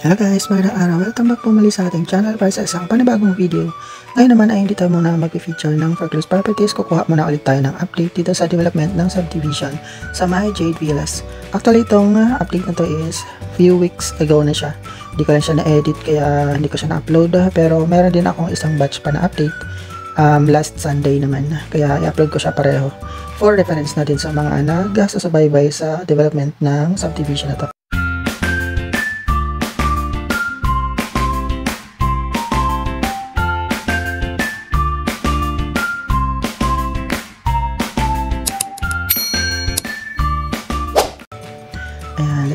Hello guys, magandang araw. Welcome back po muli sa ating channel para sa isang panibagong video. Ngayon naman ay hindi tayo muna mag-feature ng foreclosed properties. Kukuha muna ulit tayo ng update dito sa development ng subdivision sa May Jade Villas. Actually, itong update na to is few weeks ago na siya. Hindi ko lang siya na-edit kaya hindi ko siya na-upload. Pero meron din akong isang batch pa na update last Sunday naman. Kaya i-upload ko siya pareho for reference na din sa mga nag-sasubaybay sa development ng subdivision na to.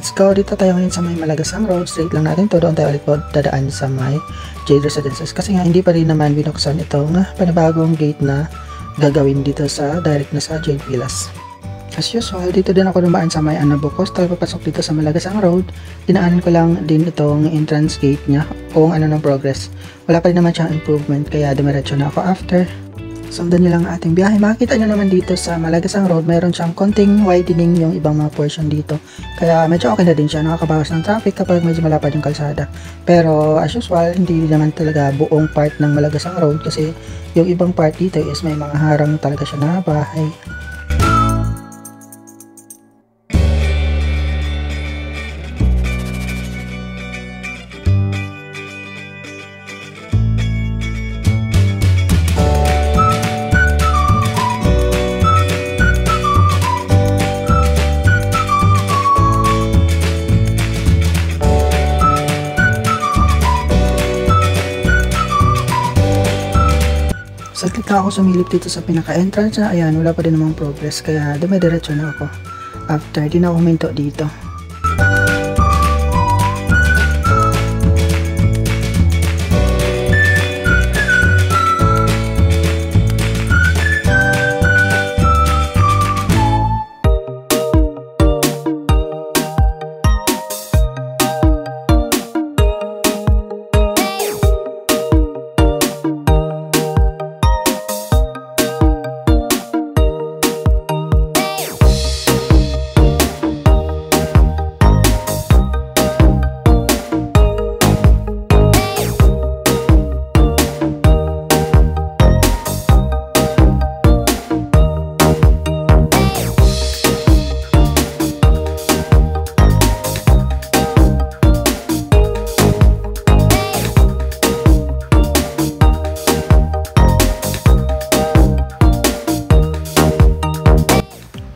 Let's go. Dito tayo ngayon sa may Malagasang Road. Straight lang natin to. Doon tayo ulit po dadaan sa may Jade Residences. Kasi nga hindi pa rin naman binuksan itong panibagong gate na gagawin dito sa direct na sa Jade Villas. As usual, dito din ako dumaan sa may Anabo Coastal. Papasok dito sa Malagasang Road. Dinaanan ko lang din itong entrance gate niya kung ano ng progress. Wala pa rin naman siyang improvement kaya dumiretso na ako after. Sundan nyo lang ating biyahe. Makikita nyo naman dito sa Malagasang Road, mayroon siyang konting widening yung ibang mga portion dito. Kaya medyo okay na din siya. Nakakabawas ng traffic kapag medyo malapad yung kalsada. Pero as usual, hindi naman talaga buong part ng Malagasang Road kasi yung ibang part dito is may mga harang talaga siya na bahay. Saglit na ako sumilip dito sa pinaka-entrance na ayan, wala pa din namang progress kaya dumidiretso na ako after di na ako huminto dito.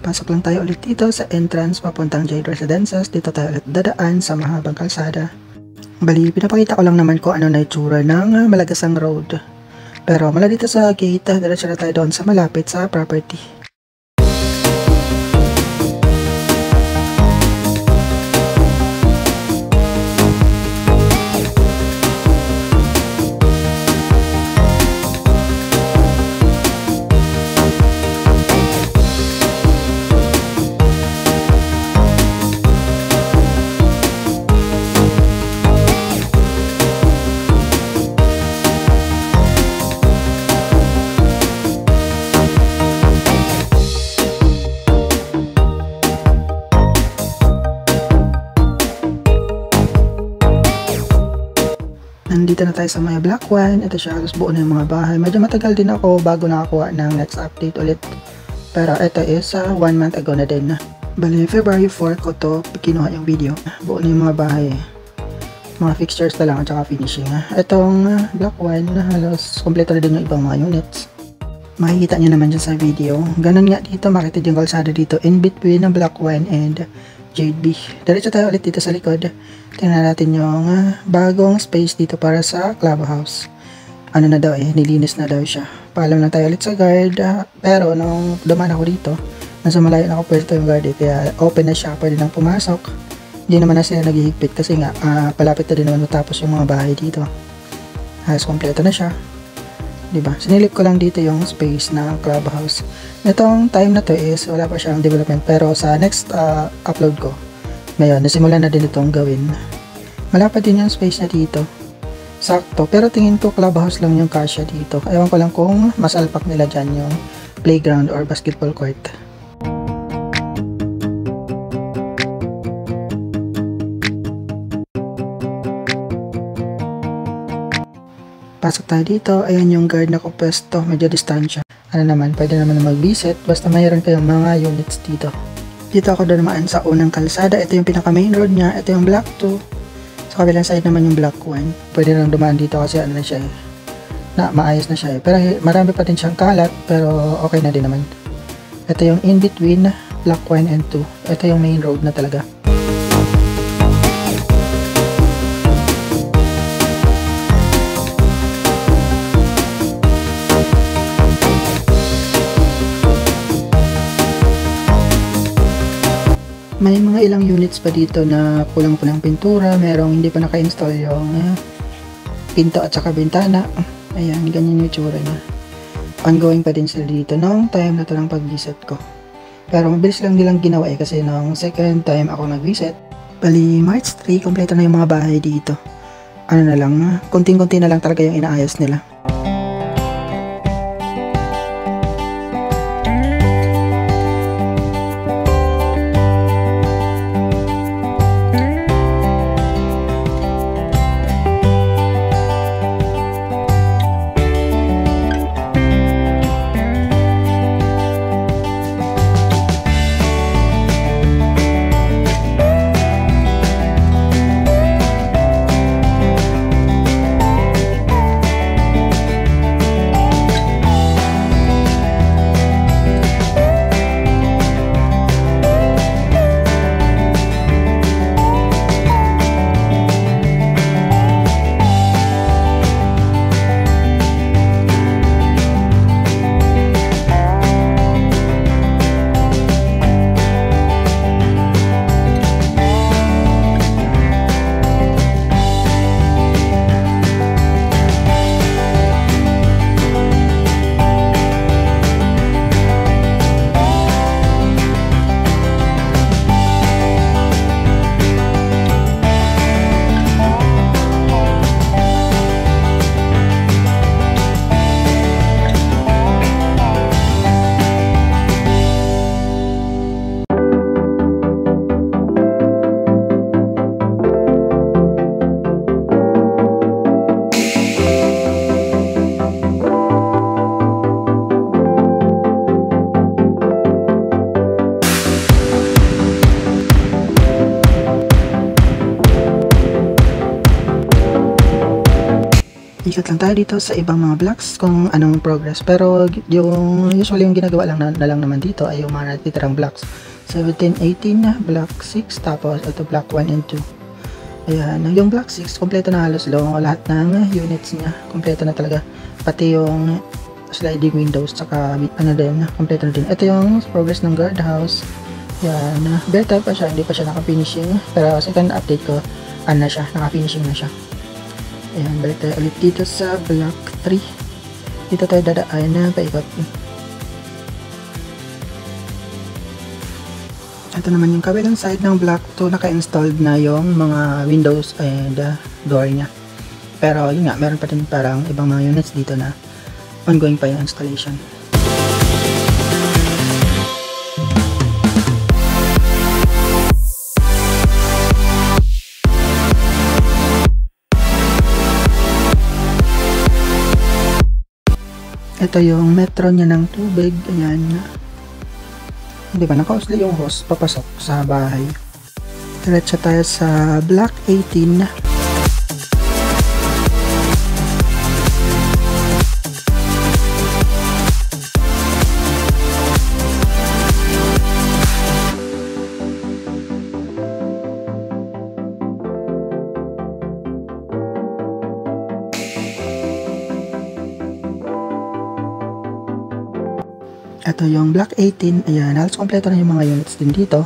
Pasok lang tayo ulit dito sa entrance papuntang Jade Residences. Dito tayo ulit dadaan sa mahabang kalsada. Bali, pinapakita ko lang naman kung ano na itsura ng Malagasang Road. Pero mula dito sa gate, diretso na tayo doon sa malapit sa property. Nandito na tayo sa may Block 1. Ito siya, halos buo na yung mga bahay. Medyo matagal din ako bago nakakuha ng next update ulit. Pero ito is 1 month ago na din. Bali, February 4 ko to kinuha yung video. Buo na yung mga bahay. Mga fixtures na lang at saka finishing. Itong Block 1, halos kompleto na din yung ibang mga units. Makikita nyo naman dyan sa video. Ganun nga dito, makita yung kalsada dito in between ng Block 1 and Jade B. Diretso tayo ulit dito sa likod. Tingnan natin yung bagong space dito para sa clubhouse. Ano na daw nilinis na daw siya. Paalam lang tayo ulit sa guard. Pero nung dumaan ako dito, nasa malayo na ako pwesto yung guard kaya open na siya, pwede nang pumasok. Hindi naman na sila naghihigpit kasi nga palapit na din naman matapos yung mga bahay dito. Halos kompleto na siya. Diba? Sinilip ko lang dito yung space na clubhouse. Itong time na to is wala pa siyang development pero sa next upload ko ngayon, nasimulan na din itong gawin. Malapad din yung space na dito. Sakto, pero tingin ko clubhouse lang yung kasya dito. Ewan ko lang kung mas alpak nila dyan yung playground or basketball court. Pasok tayo dito. Ayan yung guard na pwesto. Medyo distansya. Ano naman, pwede naman mag-visit. Basta mayroon kayong mga units dito. Dito ako dumaan sa unang kalsada. Ito yung pinaka main road niya. Ito yung block 2. Sa kabilang side naman yung block 1. Pwede lang dumaan dito kasi ano na siya eh. Maayos na siya eh. Pero marami pa din siyang kalat. Pero okay na din naman. Ito yung in between block 1 and 2. Ito yung main road na talaga. May mga ilang units pa dito na kulang-kulang pintura, merong hindi pa naka-install yung pinto at saka bintana. Ayan, ganyan yung itsura niya. Ongoing pa din sila dito nung time na ito ng pag-visit ko. Pero mabilis lang nilang ginawa eh kasi nung second time ako nag-visit, bali March 3, kompleto na yung mga bahay dito. Ano na lang, konting-konti na lang talaga yung inaayos nila. Ikot lang tayo dito sa ibang mga blocks kung anong progress. Pero yung usually yung ginagawa lang na lang naman dito ay yung mga natitirang blocks. 17, 18 na, block 6, tapos ito block 1 and 2. Ayan, yung block 6, kompleto na halos lahat ng units niya. Kompleto na talaga. Pati yung sliding windows, tsaka ano din, kompleto na din. Ito yung progress ng guardhouse. Yan, beta pa siya, hindi pa siya naka-finishing. Pero second update ko, ano na siya, naka-finishing na siya. Ayan, balik tayo ulit dito sa block 3. Dito tayo dadaan na paikot. Ito naman yung kabilang side ng block 2, naka-installed na yung mga windows and door niya. Pero yun nga, meron pa din parang ibang mga units dito na ongoing pa yung installation. Ito yung metro niya ng tubig. Ayan. Di ba? Naka-usli yung hose papasok sa bahay. Diretso tayo sa block 18. Ito yung block 18, ayan, halos kompleto na yung mga units din dito.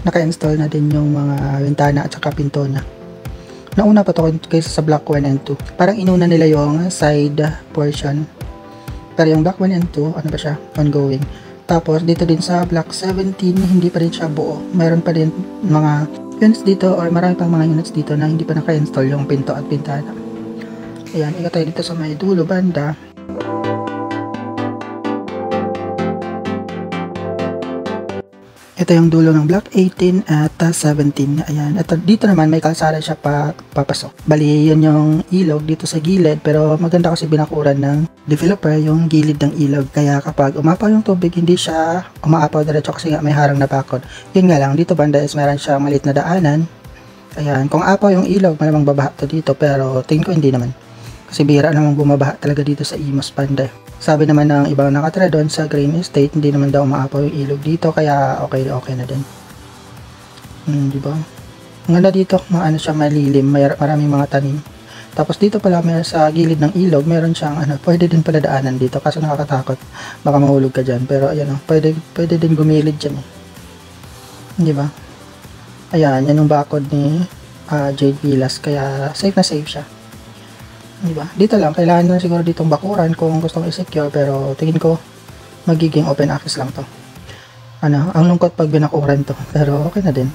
Naka-install na din yung mga bintana at saka pinto na. Nauna pa to kaysa sa block 1 and 2. Parang inuna nila yung side portion. Pero yung block 1 and 2, ano ba siya? Ongoing. Tapos dito din sa block 17, hindi pa rin siya buo. Mayroon pa din mga units dito or marami pang mga units dito na hindi pa naka-install yung pinto at bintana. Ayan, ikot tayo dito sa may dulo banda. Ito yung dulo ng block 18 at 17. Ayan. Ito, dito naman may kalsada siya papasok. Bali, yun yung ilog dito sa gilid. Pero maganda kasi binakuran ng developer yung gilid ng ilog. Kaya kapag umapaw yung tubig, hindi siya umaapaw diretso kasi nga may harang na bakod. Yun nga lang, dito banda is meron siyang maliit na daanan. Ayan. Kung apaw yung ilog, malamang babaha to dito. Pero tingin ko hindi naman. Kasi bihira namang bumabaha talaga dito sa Imus Banda. Sabi naman ng ibang nakatira doon sa Green Estate, hindi naman daw umaapaw yung ilog dito, kaya okay na din. Di ba? Ang ganda dito, maano siya, malilim, maraming mga tanim. Tapos dito pala may sa gilid ng ilog, meron siyang pwede din pala daanan dito, kaso nakakatakot. Baka mahulog ka diyan, pero ayan pwede din gumilid diyan. Di ba? Ayan, yan yung bakod ni Jade Villas, kaya safe na safe siya. Diba? Dito lang, kailangan lang siguro ditong bakuran kung gustong i-secure, pero tingin ko magiging open access lang to. Ang lungkot pag binakuran to, pero okay na din.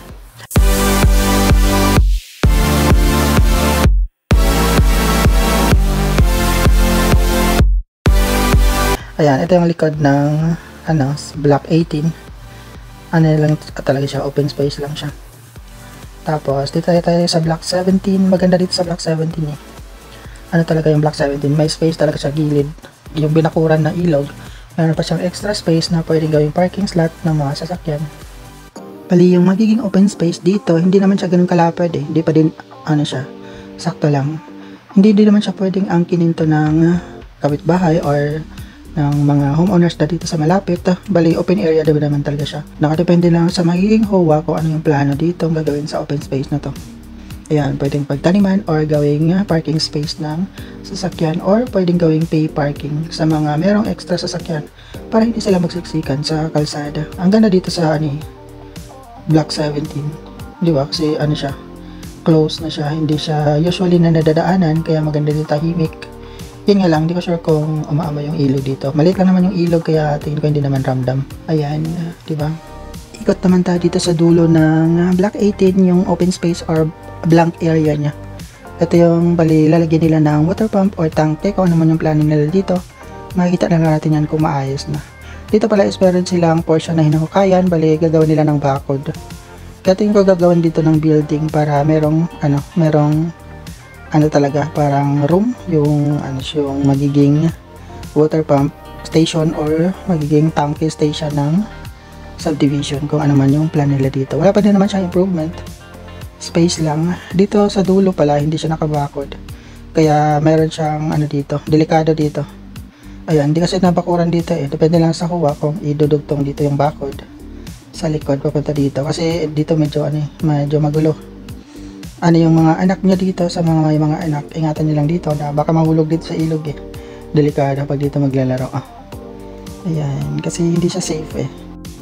Ayan, ito yung likod ng block 18. Lang talaga siya, open space lang siya. Tapos dito tayo sa block 17. Maganda dito sa block 17 eh. Talaga yung block 17, may space talaga sa gilid. Yung binakuran na ilog, meron pa siyang extra space na pwedeng gawing parking slot ng mga sasakyan. Bali, yung magiging open space dito, hindi naman siya ganun kalapad eh. Hindi pa din, siya, sakto lang. Hindi din naman siya pwedeng angkinin to ng kapitbahay or ng mga homeowners na dito sa malapit. Bali, open area din naman talaga siya. Nakadepende lang sa magiging HOA kung ano yung plano dito gagawin sa open space na to. Ayan, pwedeng pagtaniman or gawing parking space ng sasakyan or pwedeng gawing pay parking sa mga merong extra sasakyan para hindi sila magsiksikan sa kalsada. Ang ganda dito sa block 17. Di ba? Kasi siya, close na siya. Hindi siya usually na nadadaanan kaya maganda dito tahimik. Yun nga lang, hindi ko sure kung umaama yung ilog dito. Maliit lang naman yung ilog kaya tingin ko hindi naman ramdam. Ayan, di ba? Ikot naman tayo dito sa dulo ng block 18 yung open space or blank area niya. Ito yung bali lalagyan nila ng water pump or tanke kung ano naman yung planning nila dito. Makikita na natin yan kung maayos na. Dito pala is meron silang portion na hinuhukayan, bali gagawin nila ng bakod. Kaya tingin ko gagawin dito ng building para merong talaga parang room yung yung magiging water pump station or magiging tanke station ng subdivision kung ano man yung plan nila dito. Wala pa din naman siyang improvement. Space lang. Dito sa dulo pala, hindi siya nakabakod. Kaya meron siyang dito, delikado dito. Ayan, hindi kasi nabakuran dito eh. Depende lang sa kuha kung idudugtong dito yung bakod sa likod papunta dito. Kasi dito medyo magulo. Yung mga anak niya dito, sa may mga anak, ingatan niyo lang dito na baka mahulog dito sa ilog eh. Delikado pag dito maglalaro. Ayan, kasi hindi siya safe eh.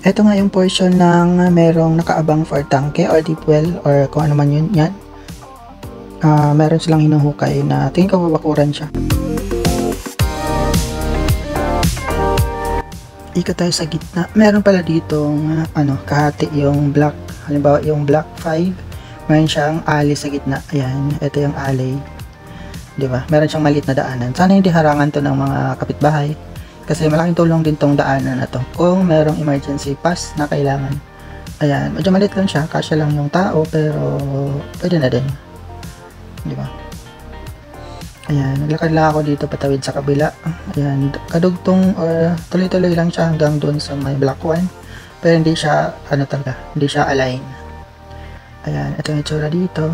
Ito nga yung portion ng merong nakaabang for tanke or deep well or kung ano man yun yan. Meron silang hinuhukay na tingin ko babakuran siya. Ikot tayo sa gitna. Meron pala ditong kahati yung block. Halimbawa yung block 5, meron siyang alley sa gitna. Ayan, ito yung alley. Diba? Meron siyang maliit na daanan. Sana hindi harangan to ng mga kapitbahay. Kasi malaking tulong din tong daanan na to kung merong emergency pass na kailangan. Ayan, medyo maliit lang siya, kasya lang yung tao pero pwede na din. Di ba? Ayan, naglakad lang ako dito patawid sa kabila. Ayan, kadugtong or tuloy-tuloy lang siya hanggang doon sa may block 1. Pero hindi siya, hindi siya align. Ayan, ito yung itsura dito.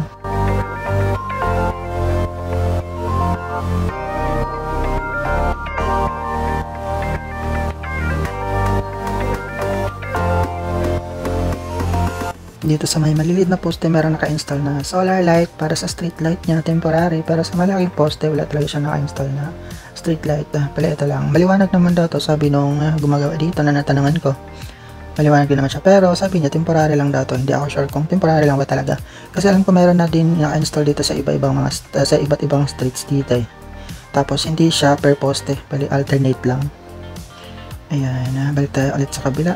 Dito sa may maliliit na poste meron naka-install na solar light para sa street light niya, temporary, pero sa malaking poste wala talaga siya naka-install na street light. Pala ito lang, maliwanag naman daw to, sabi nung gumagawa dito na natanungan ko. Maliwanag din naman siya, pero sabi niya temporary lang daw to. Hindi ako sure kung temporary lang ba talaga, kasi alam ko meron na din naka-install dito sa iba't ibang streets dito eh. Tapos hindi siya per poste, bali alternate lang. Ayan, balik tayo ulit sa kabila.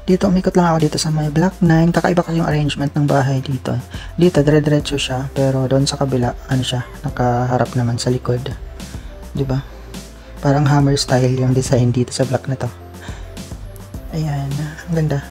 Dito, umikot lang ako dito sa may Block 9. Kakaiba kasi yung arrangement ng bahay dito. Dito, dire-diretso siya. Pero doon sa kabila, ano siya, nakaharap naman sa likod. Diba? Parang hammer style yung design dito sa block na to. Ayan, ang ganda.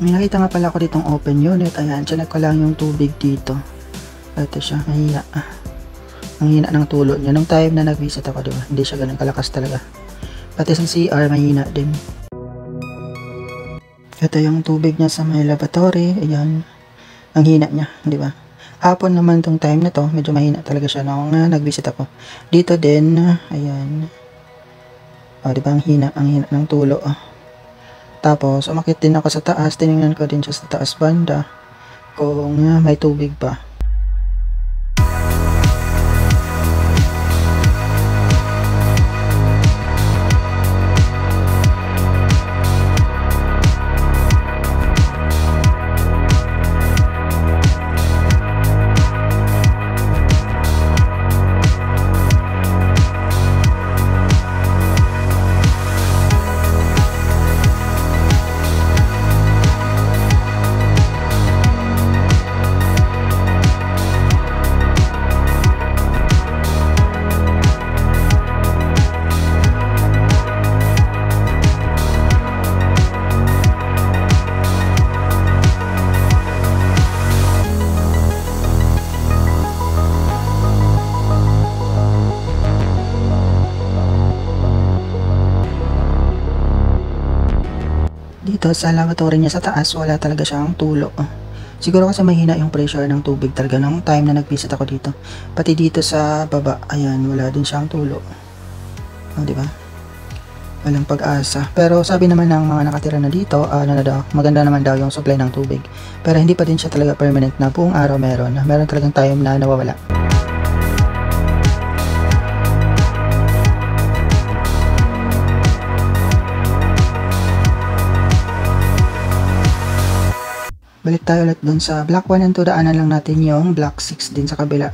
May nakita nga pala ako ditong open unit. Ayan, chinek ko lang yung tubig dito. Ito siya, mahina. Ang hina ng tulo niya. Nung time na nag-visit ako, diba? Hindi siya ganun kalakas talaga. Pati sa CR, mahina din. Ito yung tubig niya sa may lavatory. Ayan. Ang hina niya, diba? Hapon naman tong time na to, medyo mahina talaga siya nung nag-visit ako. Dito din, ayan. O, diba? Ang hina ng tulo. Tapos, umakit din ako sa taas. Tinignan ko din siya sa taas banda kung may tubig pa. Dito sa lavatory niya sa taas, wala talaga siyang tulo. Siguro kasi mahina yung pressure ng tubig talaga nung time na nag-visit ako dito. Pati dito sa baba, ayan, wala din siyang tulo. O, diba? Walang pag-asa. Pero sabi naman ng mga nakatira na dito, maganda naman daw yung supply ng tubig. Pero hindi pa din siya talaga permanent na buong araw meron. Meron talagang time na nawawala. Balik tayo ulit dun sa Block 1 and 2. Daanan lang natin yung Block 6 din sa kabila.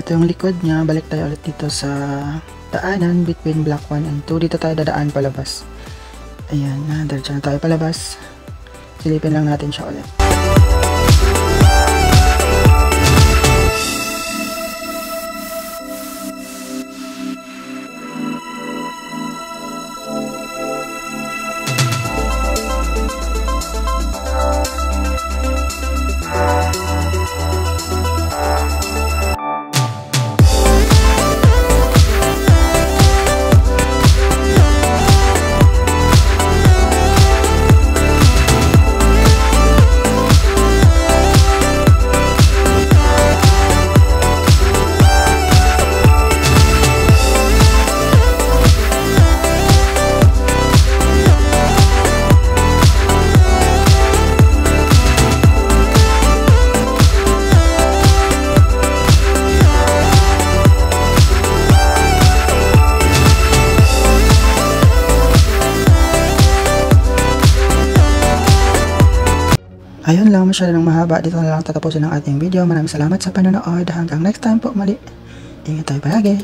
ito yung likod niya. Balik tayo ulit dito sa daanan between block 1 and 2. Dito tayo dadaan palabas. Ayan, diretso na tayo palabas. Silipin lang natin siya ulit. Ayun lang, masyado ng mahaba. Dito na lang tatapusin ang ating video. Maraming salamat sa panonood. Hanggang next time po muli. Ingat tayo palagi.